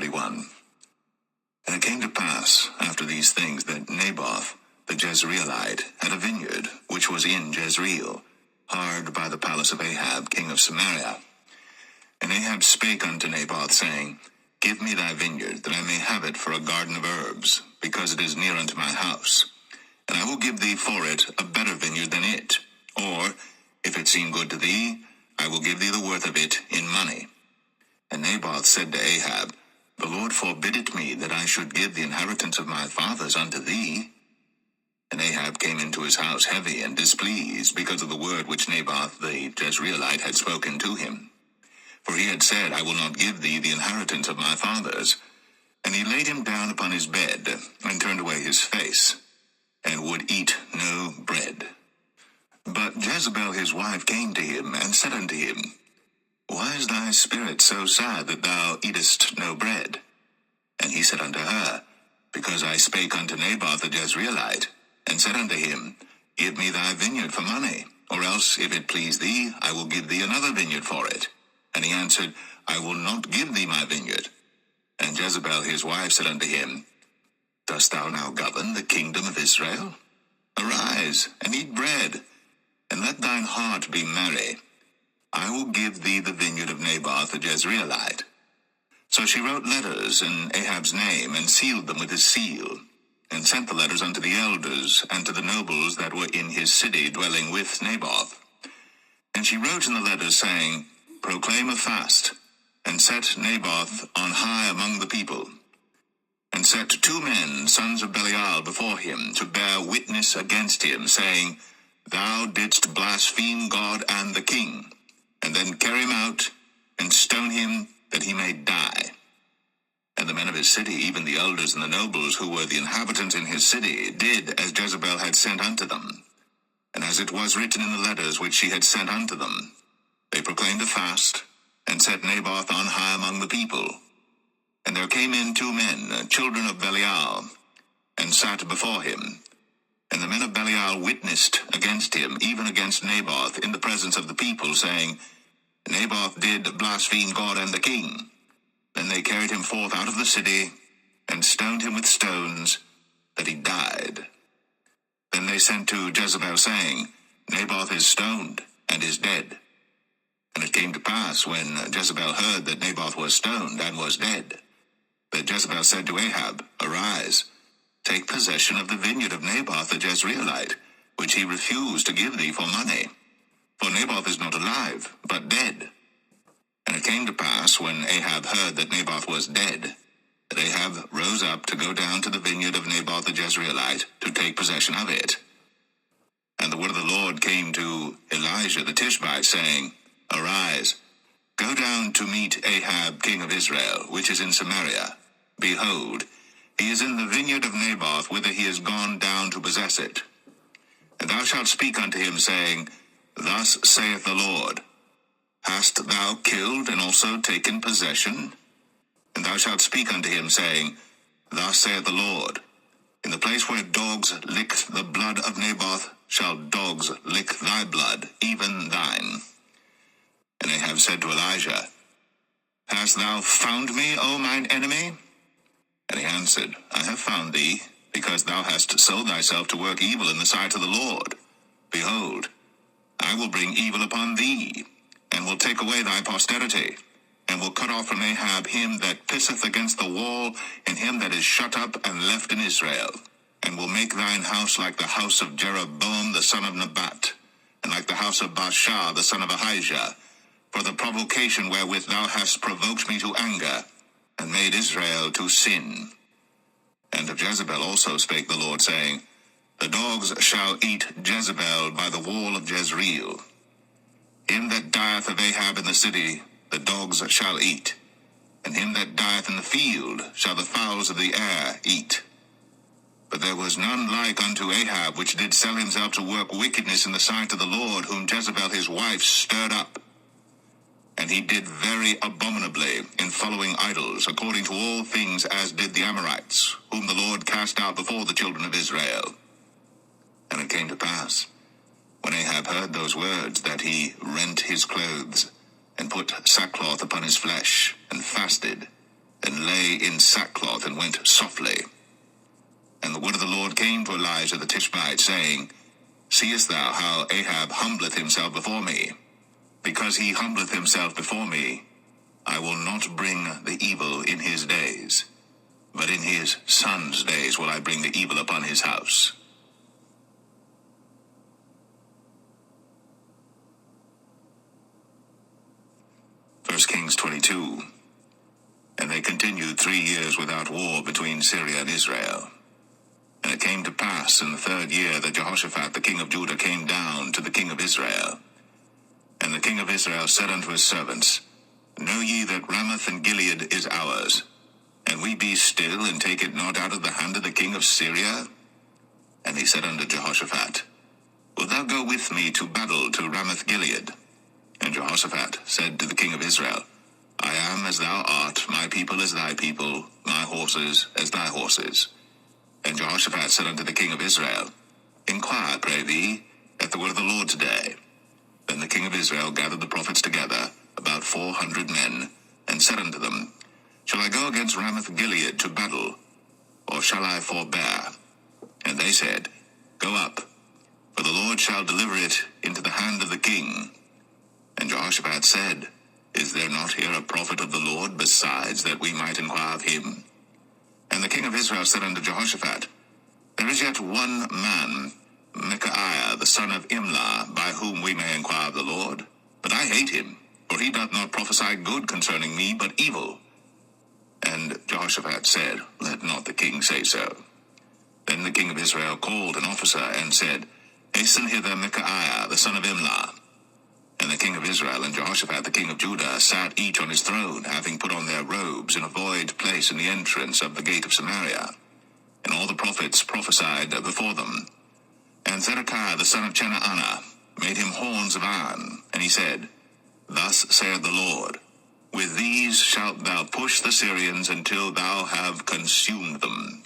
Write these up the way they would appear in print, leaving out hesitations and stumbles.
31. And it came to pass, after these things, that Naboth the Jezreelite had a vineyard, which was in Jezreel, hard by the palace of Ahab king of Samaria. And Ahab spake unto Naboth, saying, Give me thy vineyard, that I may have it for a garden of herbs, because it is near unto my house. And I will give thee for it a better vineyard than it. Or, if it seem good to thee, I will give thee the worth of it in money. And Naboth said to Ahab, The Lord forbid it me that I should give the inheritance of my fathers unto thee. And Ahab came into his house heavy and displeased, because of the word which Naboth the Jezreelite had spoken to him. For he had said, I will not give thee the inheritance of my fathers. And he laid him down upon his bed, and turned away his face, and would eat no bread. But Jezebel his wife came to him, and said unto him, Why is thy spirit so sad that thou eatest no bread? And he said unto her, Because I spake unto Naboth the Jezreelite, and said unto him, Give me thy vineyard for money, or else, if it please thee, I will give thee another vineyard for it. And he answered, I will not give thee my vineyard. And Jezebel his wife said unto him, Dost thou now govern the kingdom of Israel? Arise, and eat bread, and let thine heart be merry. I will give thee the vineyard of Naboth the Jezreelite. So she wrote letters in Ahab's name, and sealed them with his seal, and sent the letters unto the elders, and to the nobles that were in his city dwelling with Naboth. And she wrote in the letters, saying, Proclaim a fast, and set Naboth on high among the people, and set 2 men, sons of Belial, before him, to bear witness against him, saying, Thou didst blaspheme God and the king, and then carry him out, and stone him, that he may die. And the men of his city, even the elders and the nobles, who were the inhabitants in his city, did as Jezebel had sent unto them. And as it was written in the letters which she had sent unto them, they proclaimed a fast, and set Naboth on high among the people. And there came in 2 men, children of Belial, and sat before him. And the men of Belial witnessed against him, even against Naboth, in the presence of the people, saying, Naboth did blaspheme God and the king. Then they carried him forth out of the city, and stoned him with stones, that he died. Then they sent to Jezebel, saying, Naboth is stoned, and is dead. And it came to pass, when Jezebel heard that Naboth was stoned, and was dead, that Jezebel said to Ahab, Arise, take possession of the vineyard of Naboth the Jezreelite, which he refused to give thee for money. For Naboth is not alive, but dead. And it came to pass, when Ahab heard that Naboth was dead, that Ahab rose up to go down to the vineyard of Naboth the Jezreelite, to take possession of it. And the word of the Lord came to Elijah the Tishbite, saying, Arise, go down to meet Ahab king of Israel, which is in Samaria. Behold, he is in the vineyard of Naboth, whither he is gone down to possess it. And thou shalt speak unto him, saying, Thus saith the Lord, Hast thou killed and also taken possession? And thou shalt speak unto him, saying, Thus saith the Lord, In the place where dogs licked the blood of Naboth, shall dogs lick thy blood, even thine. And Ahab said to Elijah, Hast thou found me, O mine enemy? And he answered, I have found thee, because thou hast sold thyself to work evil in the sight of the Lord. Behold, I will bring evil upon thee, and will take away thy posterity, and will cut off from Ahab him that pisseth against the wall, and him that is shut up and left in Israel, and will make thine house like the house of Jeroboam the son of Nebat, and like the house of Baasha the son of Ahijah, for the provocation wherewith thou hast provoked me to anger, and made Israel to sin. And of Jezebel also spake the Lord, saying, The dogs shall eat Jezebel by the wall of Jezreel. Him that dieth of Ahab in the city, the dogs shall eat, and him that dieth in the field shall the fowls of the air eat. But there was none like unto Ahab, which did sell himself to work wickedness in the sight of the Lord, whom Jezebel his wife stirred up. And he did very abominably in following idols, according to all things as did the Amorites, whom the Lord cast out before the children of Israel. And it came to pass, when Ahab heard those words, that he rent his clothes, and put sackcloth upon his flesh, and fasted, and lay in sackcloth, and went softly. And the word of the Lord came to Elijah the Tishbite, saying, Seest thou how Ahab humbleth himself before me? Because he humbleth himself before me, I will not bring the evil in his days, but in his son's days will I bring the evil upon his house. First Kings 22. And they continued 3 years without war between Syria and Israel. And it came to pass in the 3rd year that Jehoshaphat the king of Judah came down to the king of Israel. And the king of Israel said unto his servants, Know ye that Ramoth and Gilead is ours, and we be still, and take it not out of the hand of the king of Syria? And he said unto Jehoshaphat, Wilt thou go with me to battle to Ramoth Gilead? And Jehoshaphat said to the king of Israel, I am as thou art, my people as thy people, my horses as thy horses. And Jehoshaphat said unto the king of Israel, Inquire, pray thee, at the word of the Lord today. Then the king of Israel gathered the prophets together, about 400 men, and said unto them, Shall I go against Ramoth Gilead to battle, or shall I forbear? And they said, Go up, for the Lord shall deliver it into the hand of the king. And Jehoshaphat said, Is there not here a prophet of the Lord besides, that we might inquire of him? And the king of Israel said unto Jehoshaphat, There is yet one man, Micaiah the son of Imlah, by whom we may inquire of the Lord. But I hate him, for he doth not prophesy good concerning me, but evil. And Jehoshaphat said, Let not the king say so. Then the king of Israel called an officer, and said, Hasten hither Micaiah the son of Imlah. And the king of Israel and Jehoshaphat the king of Judah sat each on his throne, having put on their robes, in a void place in the entrance of the gate of Samaria. And all the prophets prophesied before them. And Zedekiah the son of Chenaanah made him horns of iron, and he said, Thus saith the Lord, With these shalt thou push the Syrians until thou have consumed them.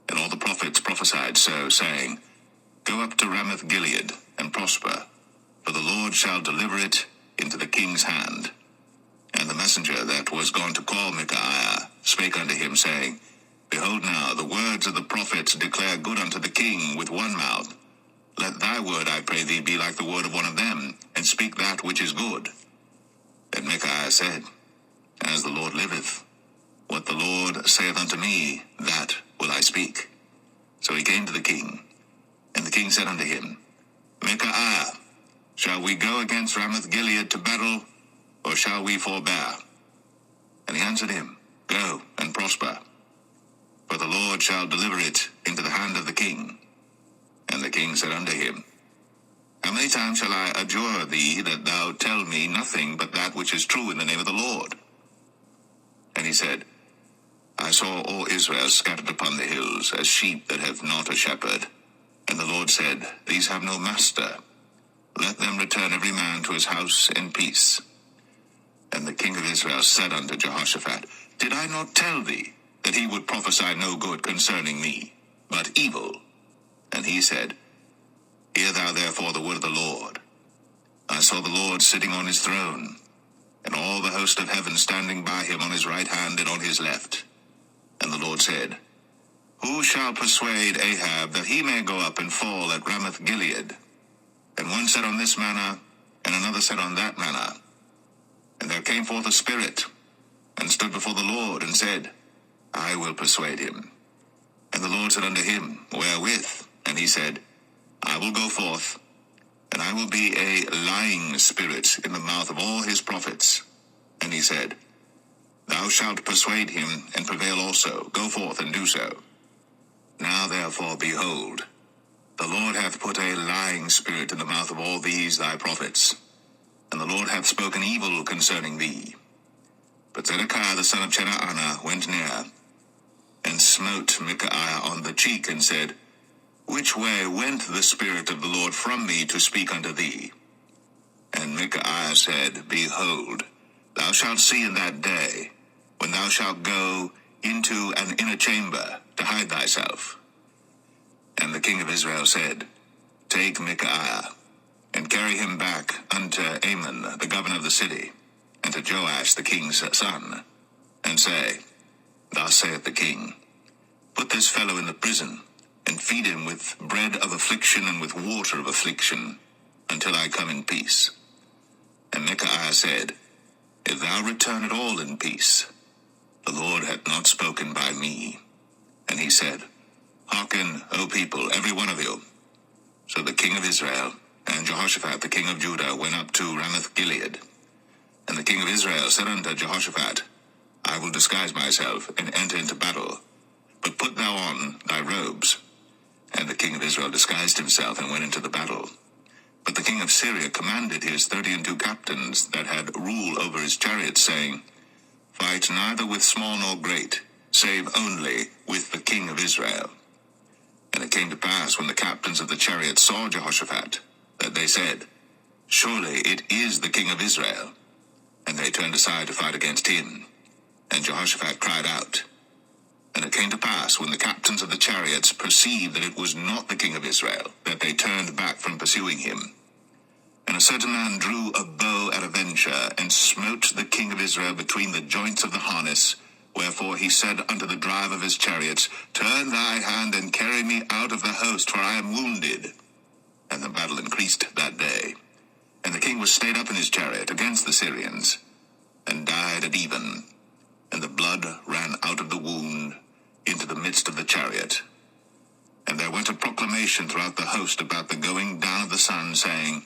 And all the prophets prophesied so, saying, Go up to Ramoth Gilead, and prosper, for the Lord shall deliver it into the king's hand. And the messenger that was gone to call Micaiah spake unto him, saying, Behold now, the words of the prophets declare good unto the king with one mouth. Let thy word, I pray thee, be like the word of one of them, and speak that which is good. Then Micaiah said, As the Lord liveth, what the Lord saith unto me, that will I speak. So he came to the king, and the king said unto him, Micaiah, shall we go against Ramoth Gilead to battle, or shall we forbear? And he answered him, Go and prosper, for the Lord shall deliver it into the hand of the king. And the king said unto him, How many times shall I adjure thee that thou tell me nothing but that which is true in the name of the Lord? And he said, I saw all Israel scattered upon the hills, as sheep that have not a shepherd. And the Lord said, These have no master. Let them return every man to his house in peace. And the king of Israel said unto Jehoshaphat, Did I not tell thee that he would prophesy no good concerning me, but evil? And he said, Hear thou therefore the word of the Lord. I saw the Lord sitting on his throne, and all the host of heaven standing by him on his right hand and on his left. And the Lord said, Who shall persuade Ahab that he may go up and fall at Ramoth Gilead? And one said on this manner, and another said on that manner. And there came forth a spirit, and stood before the Lord, and said, I will persuade him. And the Lord said unto him, Wherewith? And he said, I will go forth, and I will be a lying spirit in the mouth of all his prophets. And he said, Thou shalt persuade him, and prevail also. Go forth and do so. Now therefore, behold, the Lord hath put a lying spirit in the mouth of all these thy prophets, and the Lord hath spoken evil concerning thee. But Zedekiah the son of Chenaanah went near, and smote Micaiah on the cheek, and said, Which way went the Spirit of the Lord from me to speak unto thee? And Micaiah said, Behold, thou shalt see in that day, when thou shalt go into an inner chamber to hide thyself. And the king of Israel said, Take Micaiah, and carry him back unto Amon, the governor of the city, and to Joash the king's son, and say, Thus saith the king, Put this fellow in the prison, and feed him with bread of affliction and with water of affliction, until I come in peace. And Micaiah said, If thou return at all in peace, the Lord hath not spoken by me. And he said, Hearken, O people, every one of you. So the king of Israel and Jehoshaphat the king of Judah went up to Ramoth Gilead. And the king of Israel said unto Jehoshaphat, I will disguise myself, and enter into battle. But put thou on thy robes. And the king of Israel disguised himself, and went into the battle. But the king of Syria commanded his 32 captains that had rule over his chariots, saying, Fight neither with small nor great, save only with the king of Israel. And it came to pass, when the captains of the chariots saw Jehoshaphat, that they said, Surely it is the king of Israel. And they turned aside to fight against him. And Jehoshaphat cried out. And it came to pass, when the captains of the chariots perceived that it was not the king of Israel, that they turned back from pursuing him. And a certain man drew a bow at a venture, and smote the king of Israel between the joints of the harness. Wherefore he said unto the driver of his chariots, Turn thy hand, and carry me out of the host, for I am wounded. And the battle increased that day. And the king was stayed up in his chariot against the Syrians, and died at even. And the blood ran out of the wound into the midst of the chariot. And there went a proclamation throughout the host about the going down of the sun, saying,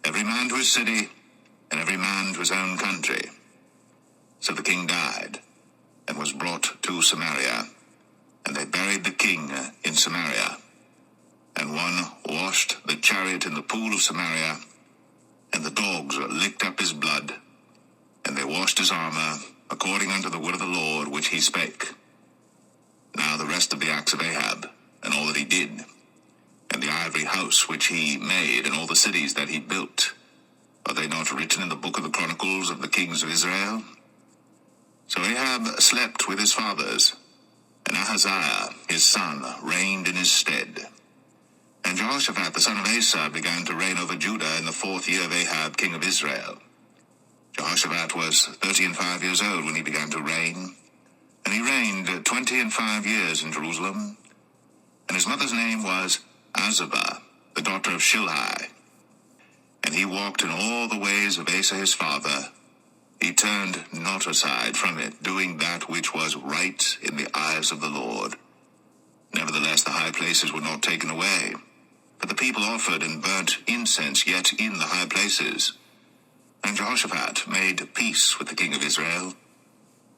Every man to his city, and every man to his own country. So the king died, and was brought to Samaria. And they buried the king in Samaria. And one washed the chariot in the pool of Samaria, and the dogs licked up his blood, and they washed his armor, according unto the word of the Lord which he spake. Now the rest of the acts of Ahab, and all that he did, and the ivory house which he made, and all the cities that he built, are they not written in the book of the Chronicles of the kings of Israel? So Ahab slept with his fathers, and Ahaziah his son reigned in his stead. And Jehoshaphat the son of Asa began to reign over Judah in the 4th year of Ahab king of Israel. Jehoshaphat was 35 years old when he began to reign, and he reigned 25 years in Jerusalem. And his mother's name was Azubah, the daughter of Shilhi. And he walked in all the ways of Asa his father. He turned not aside from it, doing that which was right in the eyes of the Lord. Nevertheless, the high places were not taken away, but the people offered and burnt incense yet in the high places. And Jehoshaphat made peace with the king of Israel.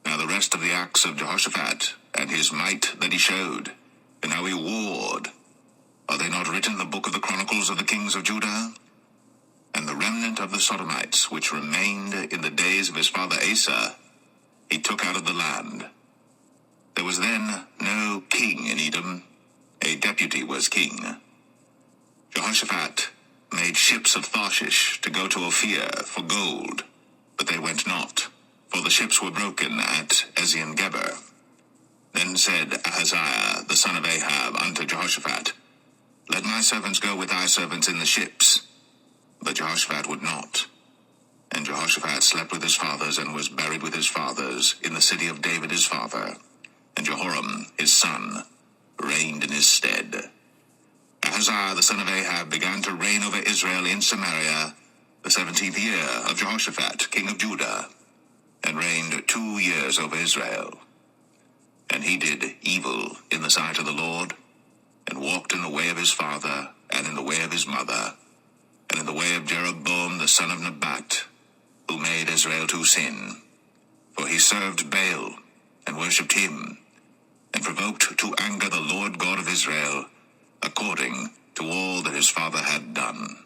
Now the rest of the acts of Jehoshaphat, and his might that he showed, and how he warred, are they not written in the book of the Chronicles of the kings of Judah? And the remnant of the Sodomites, which remained in the days of his father Asa, he took out of the land. There was then no king in Edom, a deputy was king. Jehoshaphat made ships of Tarshish to go to Ophir for gold, but they went not, for the ships were broken at Ezion-Geber. Then said Ahaziah the son of Ahab unto Jehoshaphat, Let my servants go with thy servants in the ships. But Jehoshaphat would not. And Jehoshaphat slept with his fathers, and was buried with his fathers in the city of David his father. And Jehoram his son reigned in his stead. Ahaziah the son of Ahab began to reign over Israel in Samaria the 17th year of Jehoshaphat king of Judah, and reigned 2 years over Israel. And he did evil in the sight of the Lord, and walked in the way of his father, and in the way of his mother, and in the way of Jeroboam the son of Nebat, who made Israel to sin. For he served Baal, and worshipped him, and provoked to anger the Lord God of Israel, according to all that his father had done.